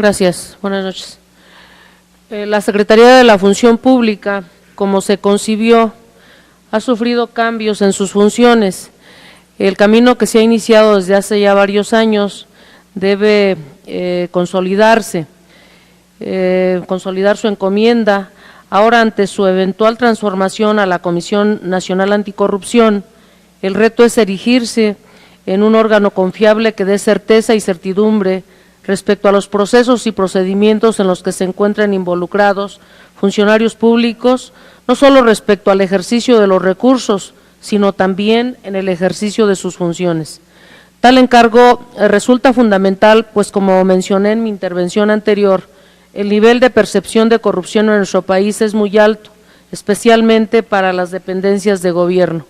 Gracias. Buenas noches. La Secretaría de la Función Pública, como se concibió, ha sufrido cambios en sus funciones. El camino que se ha iniciado desde hace ya varios años debe consolidarse, consolidar su encomienda. Ahora, ante su eventual transformación a la Comisión Nacional Anticorrupción, el reto es erigirse en un órgano confiable que dé certeza y certidumbre respecto a los procesos y procedimientos en los que se encuentran involucrados funcionarios públicos, no solo respecto al ejercicio de los recursos, sino también en el ejercicio de sus funciones. Tal encargo resulta fundamental, pues como mencioné en mi intervención anterior, el nivel de percepción de corrupción en nuestro país es muy alto, especialmente para las dependencias de gobierno.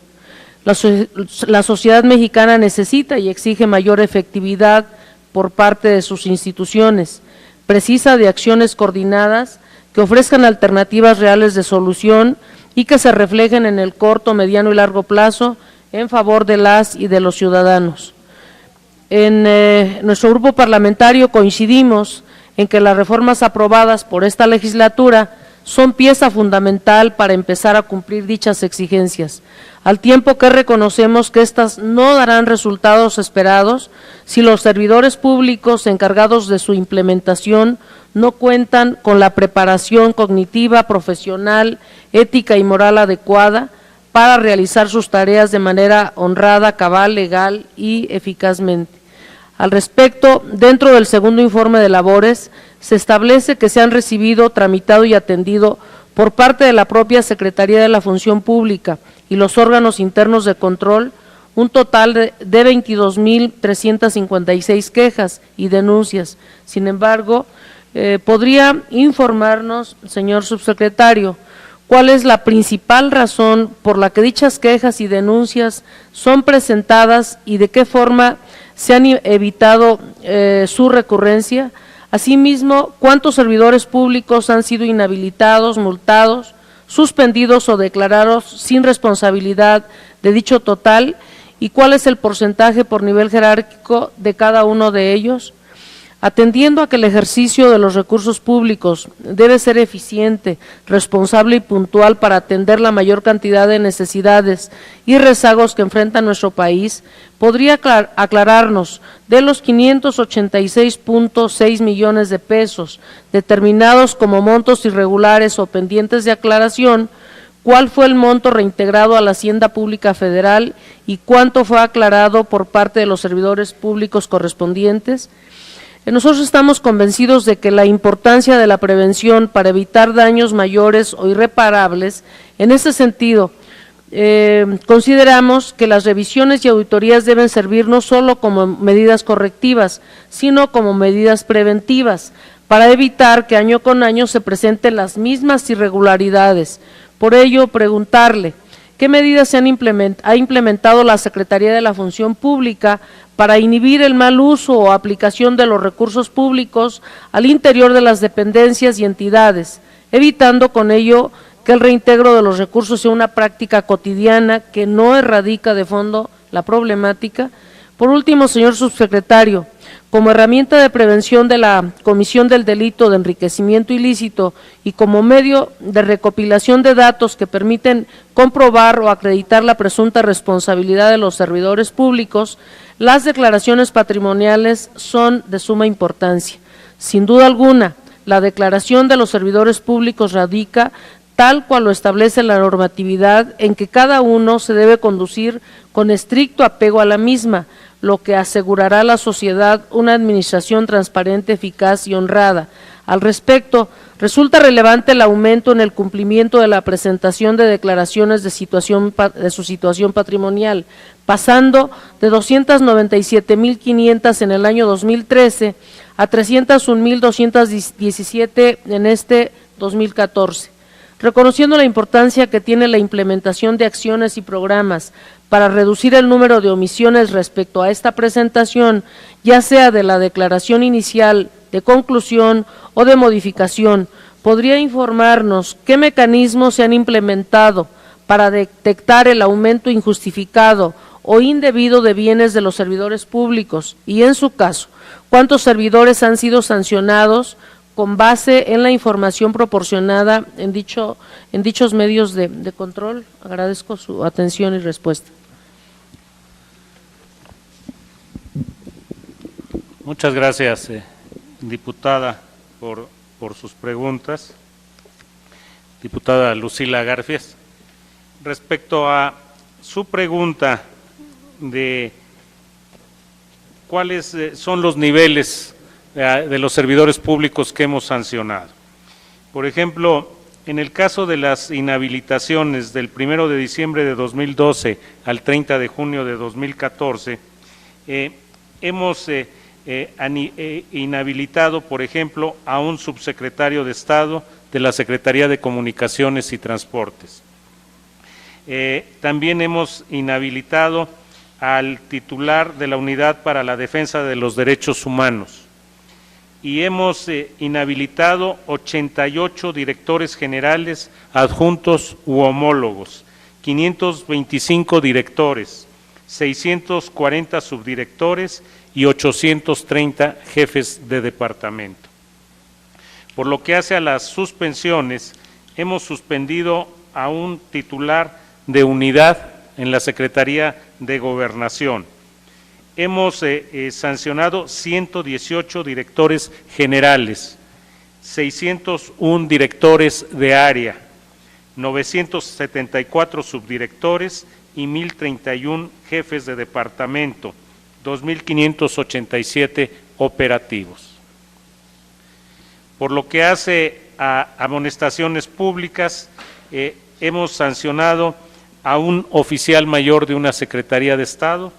La sociedad mexicana necesita y exige mayor efectividad por parte de sus instituciones, precisa de acciones coordinadas que ofrezcan alternativas reales de solución y que se reflejen en el corto, mediano y largo plazo en favor de las y de los ciudadanos. En nuestro grupo parlamentario coincidimos en que las reformas aprobadas por esta legislatura son pieza fundamental para empezar a cumplir dichas exigencias, al tiempo que reconocemos que éstas no darán resultados esperados si los servidores públicos encargados de su implementación no cuentan con la preparación cognitiva, profesional, ética y moral adecuada para realizar sus tareas de manera honrada, cabal, legal y eficazmente. Al respecto, dentro del segundo informe de labores, se establece que se han recibido, tramitado y atendido por parte de la propia Secretaría de la Función Pública y los órganos internos de control un total de 22,356 quejas y denuncias. Sin embargo, ¿podría informarnos, señor subsecretario, cuál es la principal razón por la que dichas quejas y denuncias son presentadas y de qué forma se han evitado su recurrencia? Asimismo, ¿cuántos servidores públicos han sido inhabilitados, multados, suspendidos o declarados sin responsabilidad de dicho total? ¿Y cuál es el porcentaje por nivel jerárquico de cada uno de ellos? Atendiendo a que el ejercicio de los recursos públicos debe ser eficiente, responsable y puntual para atender la mayor cantidad de necesidades y rezagos que enfrenta nuestro país, ¿podría aclararnos de los 586.6 millones de pesos determinados como montos irregulares o pendientes de aclaración, cuál fue el monto reintegrado a la Hacienda Pública Federal y cuánto fue aclarado por parte de los servidores públicos correspondientes? Nosotros estamos convencidos de que la importancia de la prevención para evitar daños mayores o irreparables, en ese sentido, consideramos que las revisiones y auditorías deben servir no solo como medidas correctivas, sino como medidas preventivas, para evitar que año con año se presenten las mismas irregularidades. Por ello, preguntarle, ¿qué medidas ha implementado la Secretaría de la Función Pública para inhibir el mal uso o aplicación de los recursos públicos al interior de las dependencias y entidades, evitando con ello que el reintegro de los recursos sea una práctica cotidiana que no erradica de fondo la problemática? Por último, señor subsecretario, como herramienta de prevención de la comisión del delito de enriquecimiento ilícito y como medio de recopilación de datos que permiten comprobar o acreditar la presunta responsabilidad de los servidores públicos, las declaraciones patrimoniales son de suma importancia. Sin duda alguna, la declaración de los servidores públicos radica, tal cual lo establece la normatividad, en que cada uno se debe conducir con estricto apego a la misma, lo que asegurará a la sociedad una administración transparente, eficaz y honrada. Al respecto, resulta relevante el aumento en el cumplimiento de la presentación de declaraciones de su situación patrimonial, pasando de 297,500 en el año 2013 a 301,217 en este 2014. Reconociendo la importancia que tiene la implementación de acciones y programas para reducir el número de omisiones respecto a esta presentación, ya sea de la declaración inicial, de conclusión o de modificación, ¿podría informarnos qué mecanismos se han implementado para detectar el aumento injustificado o indebido de bienes de los servidores públicos y, en su caso, cuántos servidores han sido sancionados con base en la información proporcionada en dichos medios de control. Agradezco su atención y respuesta. Muchas gracias, diputada, por sus preguntas. Diputada Lucila Garfias. Respecto a su pregunta de cuáles son los niveles de los servidores públicos que hemos sancionado. Por ejemplo, en el caso de las inhabilitaciones del 1 de diciembre de 2012 al 30 de junio de 2014, hemos inhabilitado, por ejemplo, a un subsecretario de Estado de la Secretaría de Comunicaciones y Transportes. También hemos inhabilitado al titular de la Unidad para la Defensa de los Derechos Humanos y hemos inhabilitado 88 directores generales, adjuntos u homólogos, 525 directores, 640 subdirectores y 830 jefes de departamento. Por lo que hace a las suspensiones, hemos suspendido a un titular de unidad en la Secretaría de Gobernación. Hemos sancionado 118 directores generales, 601 directores de área, 974 subdirectores y 1,031 jefes de departamento, 2,587 operativos. Por lo que hace a amonestaciones públicas, hemos sancionado a un oficial mayor de una Secretaría de Estado,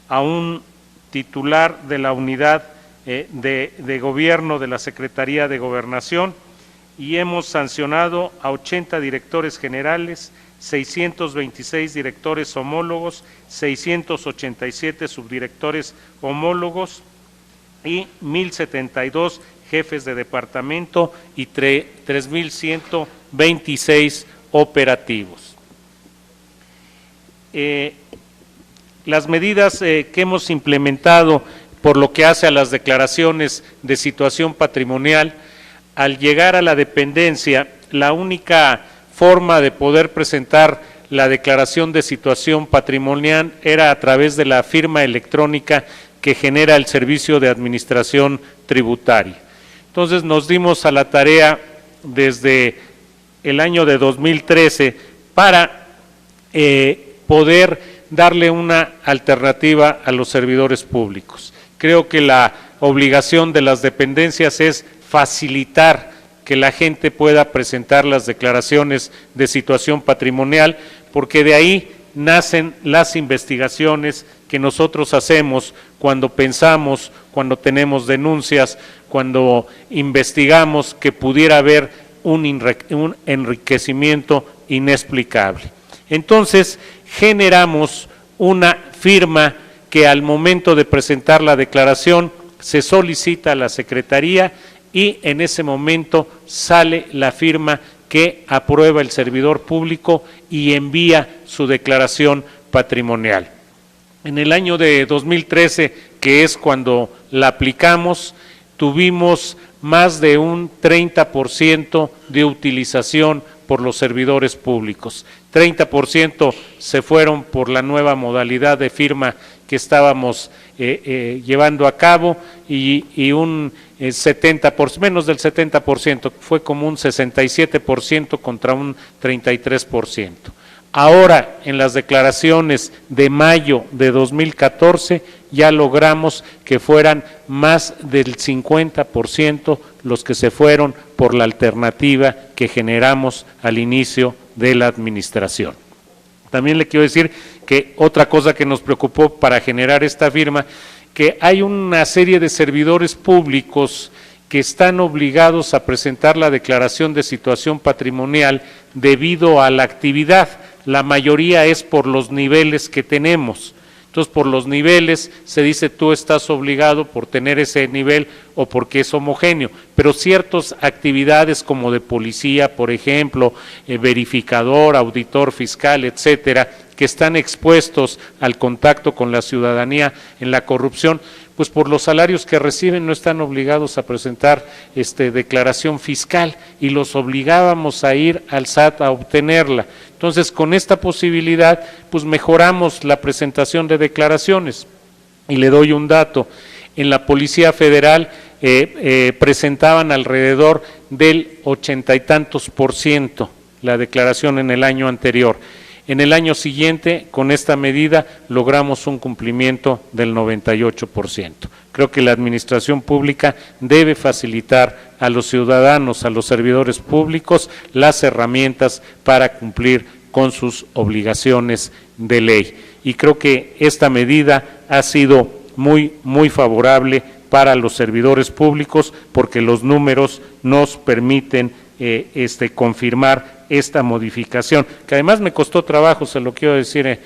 a un titular de la unidad de gobierno de la Secretaría de Gobernación y hemos sancionado a 80 directores generales, 626 directores homólogos, 687 subdirectores homólogos y 1,072 jefes de departamento y 3,126 operativos. Las medidas que hemos implementado por lo que hace a las declaraciones de situación patrimonial, al llegar a la dependencia, la única forma de poder presentar la declaración de situación patrimonial era a través de la firma electrónica que genera el Servicio de Administración Tributaria. Entonces nos dimos a la tarea desde el año de 2013 para poder darle una alternativa a los servidores públicos. Creo que la obligación de las dependencias es facilitar que la gente pueda presentar las declaraciones de situación patrimonial, porque de ahí nacen las investigaciones que nosotros hacemos cuando pensamos, cuando tenemos denuncias, cuando investigamos que pudiera haber un enriquecimiento inexplicable. Entonces, generamos una firma que al momento de presentar la declaración se solicita a la Secretaría y en ese momento sale la firma que aprueba el servidor público y envía su declaración patrimonial. En el año de 2013, que es cuando la aplicamos, tuvimos más de un 30% de utilización por los servidores públicos. 30% se fueron por la nueva modalidad de firma que estábamos llevando a cabo y un 70%, menos del 70%, fue como un 67% contra un 33%. Ahora, en las declaraciones de mayo de 2014, ya logramos que fueran más del 50% los que se fueron por la alternativa que generamos al inicio de la administración. También le quiero decir que otra cosa que nos preocupó para generar esta firma, que hay una serie de servidores públicos que están obligados a presentar la declaración de situación patrimonial debido a la actividad. La mayoría es por los niveles que tenemos. Entonces, por los niveles se dice tú estás obligado por tener ese nivel o porque es homogéneo, pero ciertas actividades como de policía, por ejemplo, verificador, auditor fiscal, etcétera, que están expuestos al contacto con la ciudadanía en la corrupción, pues por los salarios que reciben no están obligados a presentar declaración fiscal y los obligábamos a ir al SAT a obtenerla. Entonces, con esta posibilidad, pues mejoramos la presentación de declaraciones. Y le doy un dato, en la Policía Federal presentaban alrededor del 80 y tantos % la declaración en el año anterior. En el año siguiente, con esta medida, logramos un cumplimiento del 98%. Creo que la administración pública debe facilitar a los ciudadanos, a los servidores públicos, las herramientas para cumplir con sus obligaciones de ley. Y creo que esta medida ha sido muy favorable para los servidores públicos porque los números nos permiten confirmar esta modificación, que además me costó trabajo, se lo quiero decir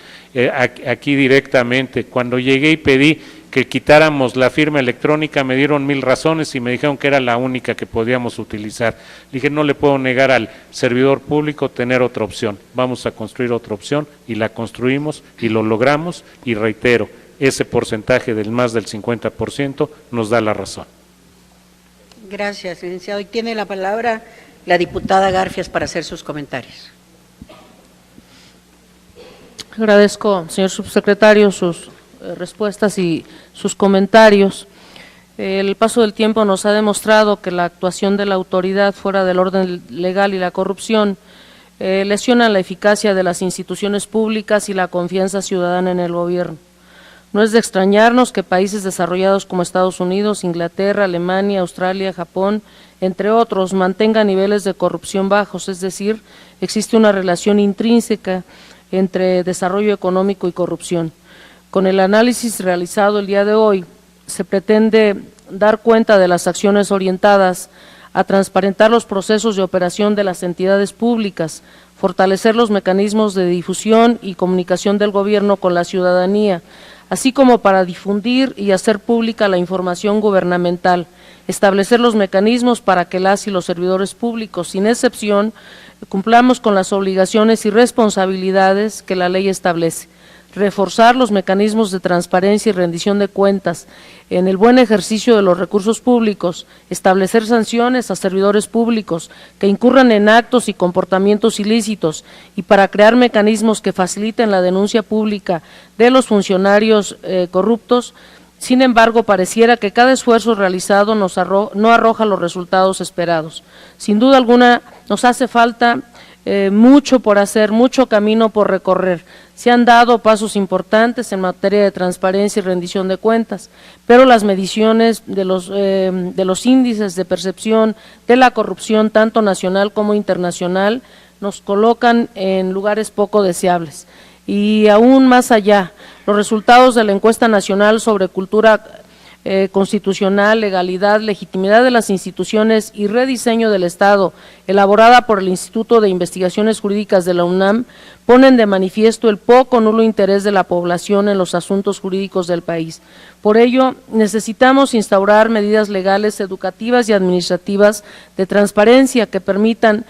aquí directamente. Cuando llegué y pedí que quitáramos la firma electrónica, me dieron 1000 razones y me dijeron que era la única que podíamos utilizar. Dije, no le puedo negar al servidor público tener otra opción, vamos a construir otra opción, y la construimos y lo logramos, y reitero, ese porcentaje del más del 50% nos da la razón. Gracias, licenciado. Y tiene la palabra la diputada Garfias para hacer sus comentarios. Agradezco, señor subsecretario, sus respuestas y sus comentarios. El paso del tiempo nos ha demostrado que la actuación de la autoridad fuera del orden legal y la corrupción lesiona la eficacia de las instituciones públicas y la confianza ciudadana en el gobierno. No es de extrañarnos que países desarrollados como Estados Unidos, Inglaterra, Alemania, Australia, Japón, entre otros, mantengan niveles de corrupción bajos, es decir, existe una relación intrínseca entre desarrollo económico y corrupción. Con el análisis realizado el día de hoy, se pretende dar cuenta de las acciones orientadas a transparentar los procesos de operación de las entidades públicas, fortalecer los mecanismos de difusión y comunicación del gobierno con la ciudadanía, así como para difundir y hacer pública la información gubernamental, establecer los mecanismos para que las y los servidores públicos, sin excepción, cumplamos con las obligaciones y responsabilidades que la ley establece, reforzar los mecanismos de transparencia y rendición de cuentas en el buen ejercicio de los recursos públicos, establecer sanciones a servidores públicos que incurran en actos y comportamientos ilícitos y para crear mecanismos que faciliten la denuncia pública de los funcionarios corruptos. Sin embargo, pareciera que cada esfuerzo realizado no arroja los resultados esperados. Sin duda alguna, nos hace falta mucho por hacer, mucho camino por recorrer. Se han dado pasos importantes en materia de transparencia y rendición de cuentas, pero las mediciones de los índices de percepción de la corrupción, tanto nacional como internacional, nos colocan en lugares poco deseables. Y aún más allá, los resultados de la encuesta nacional sobre cultura constitucional, legalidad, legitimidad de las instituciones y rediseño del Estado, elaborada por el Instituto de Investigaciones Jurídicas de la UNAM, ponen de manifiesto el poco o nulo interés de la población en los asuntos jurídicos del país. Por ello, necesitamos instaurar medidas legales, educativas y administrativas de transparencia que permitan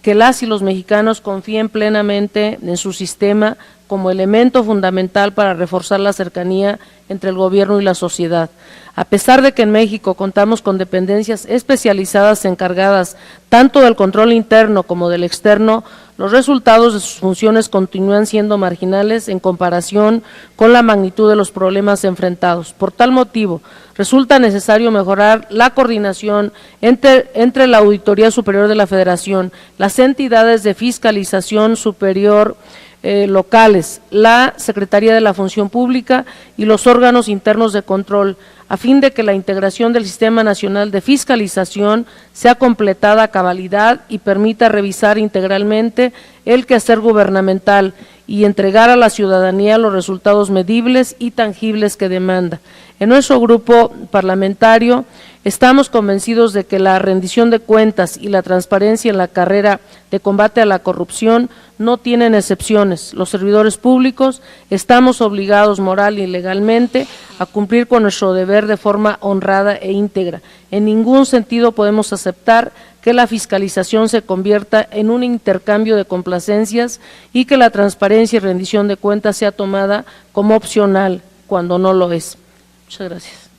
que las y los mexicanos confíen plenamente en su sistema como elemento fundamental para reforzar la cercanía entre el gobierno y la sociedad. A pesar de que en México contamos con dependencias especializadas encargadas tanto del control interno como del externo, los resultados de sus funciones continúan siendo marginales en comparación con la magnitud de los problemas enfrentados. Por tal motivo, resulta necesario mejorar la coordinación entre la Auditoría Superior de la Federación, las entidades de fiscalización superior locales, la Secretaría de la Función Pública y los órganos internos de control, a fin de que la integración del Sistema Nacional de Fiscalización sea completada a cabalidad y permita revisar integralmente el quehacer gubernamental y entregar a la ciudadanía los resultados medibles y tangibles que demanda. En nuestro grupo parlamentario Estamos convencidos de que la rendición de cuentas y la transparencia en la carrera de combate a la corrupción no tienen excepciones. Los servidores públicos estamos obligados moral y legalmente a cumplir con nuestro deber de forma honrada e íntegra. En ningún sentido podemos aceptar que la fiscalización se convierta en un intercambio de complacencias y que la transparencia y rendición de cuentas sea tomada como opcional cuando no lo es. Muchas gracias.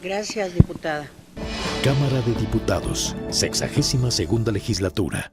Gracias, diputada. Cámara de Diputados, 62ª Legislatura.